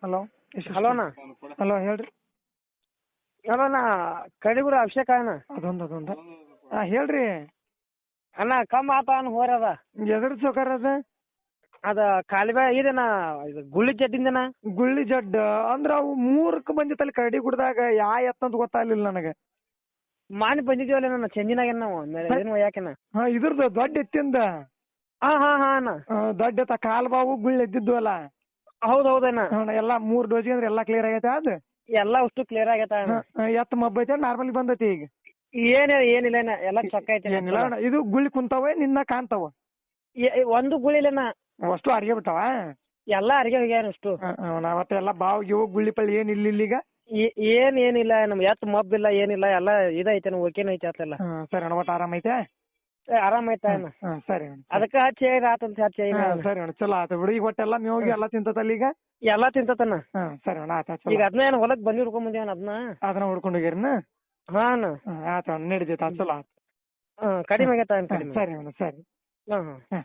Hello hello ಅಣ್ಣ. Hello ಹೇಳ್ರಿ. Hello ಅಣ್ಣ, ಕಡಿಗುಡ ಅಭಿಷೇಕ ಅಣ್ಣ. ಅದೊಂದು ಹೇಳ್ರಿ. ಅಣ್ಣ ಕಮ್ಮ ಆತ ಅಣ್ಣ ಹೋರದ ಎದ್ರ ಸೌಕರ್ ಅದ ಕಾಲಿಬಾ ಇದೇನ ಇದು ಗುಳ್ಳಿ ಜಡ್ಡಿಂದನ ಗುಳ್ಳಿ ಜಡ್ ಅಂದ್ರ ಅವು ಮೂರಕ್ಕೆ ಬಂದಿತ್ತಲ್ಲಿ ಕರಡಿ ಗುಡ್ದಾಗ ಯಾ ಎತ್ತಂತ ಗೊತ್ತಾಗ್ಲಿಲ್ಲ ನನಗೆ. ಮಾನಿ ಬಂದಿದ್ದೀವಲ್ಲ ನನ್ನ ಚೆಂಜಿನಾಗ ನಾವು ಏನು ಯಾಕೆನ ಹಾ ಇದ್ರದ್ದು ದೊಡ್ಡ ಎತ್ತಿಂದ. ಹಾ ಹಾ ಹಾ ಅಣ್ಣ, ದೊಡ್ಡ ಎತ್ತ ಕಾಲ್ ಬಾವು ಗುಳ್ಳಿ ಎದ್ದಿದ್ದು ಅಲ್ಲ. ಹೌದ್ ಹೌದಣ್ಣ. ಎಲ್ಲಾ 3 ಡೋಸಿಗೆ ಅಂದ್ರೆ ಎಲ್ಲಾ ಕ್ಲಿಯರ್ ಆಗೈತೆ ಅದು. ಎಲ್ಲಾ ಅಷ್ಟು ಕ್ಲಿಯರ್ ಆಗೈತ ಅಣ್ಣ. ಎತ್ತ ಮಬ್ಬೈತೆ ನಾರ್ಮಲಿ ಬಂದೈತಿ ಈಗ. ಏನಿಲ್ಲ ಅಣ್ಣ, ಎಲ್ಲ ಚೊಕ್ಕ ಐತೆ. ಏನಿಲ್ಲ ಅಣ್ಣ, ಇದು ಗುಳ್ಳಿ ಕುಂತಾವ ನಿನ್ನ ಕಾಣ್ತಾವ. ಒಂದು ಗುಳಿ ಇಲ್ಲಣ್ಣ, ಅಷ್ಟು ಅರ್ಗೆ ಬಿಟ್ಟಾವ. ಎಲ್ಲಾ ಅರ್ಗೆ ಹೋಗ್ಯಾನ ಅಷ್ಟು. ಅವತ್ತೆ ಎಲ್ಲ ಬಾವು ಗಿವು ಗುಳ್ಳಿ ಪಳ್ಳಿ ಏನ್ ಇಲ್ಲ ಈಗ. ಏನಿಲ್ಲ ನಮ್ ಎತ್ ಮಬ್ಬಿಲ್ಲ ಏನಿಲ್ಲ, ಎಲ್ಲ ಇದೈತೆ ಓಕೆನ ಐತೆ ಅತ್ತೆಲ್ಲ. ಸರಿ ಅಣ್ಣ, ಒಟ್ಟು ಆರಾಮೈತೆ. ಆರಾಮ ಐತ ಅಣ್ಣ. ಸರಿ ಅಣ್ಣ, ಅದಕ್ಕ ಹಚ್ಚಿ ಆತಂತ ಹಚ್ಚಿ. ಸರಿ ಅಣ್ಣ, ಚಲೋ ಆತ ಬಿಡು. ಈಗ ಒಟ್ಟೆಲ್ಲ ಮೇವಿಗೆ ಎಲ್ಲ ತಿಂತತಲ್ಲ ಈಗ. ಎಲ್ಲಾ ತಿಂತತಣ್ಣ. ಸರಿ ಅಣ್ಣ, ಆತ. ಈಗ ಅದನ್ನ ಏನು ಹೊಲಕ್ ಬಂದಿ ಹುಡ್ಕೊಂಡ್ ಬಂದಿವಣ್ಣ ಅದನ್ನ ಹುಡ್ಕೊಂಡು ಹೋಗ್ಯಾರನ. ಹಾ ಅಣ್ಣ, ಆತ ನಡೀತೈತೆ, ಚಲೋ ಆತ. ಕಡಿಮೆ ಆಗೈತ. ಕಡಿಮೆ. ಸರಿ ಅಣ್ಣ, ಸರಿ. ಹಾ ಹಾ.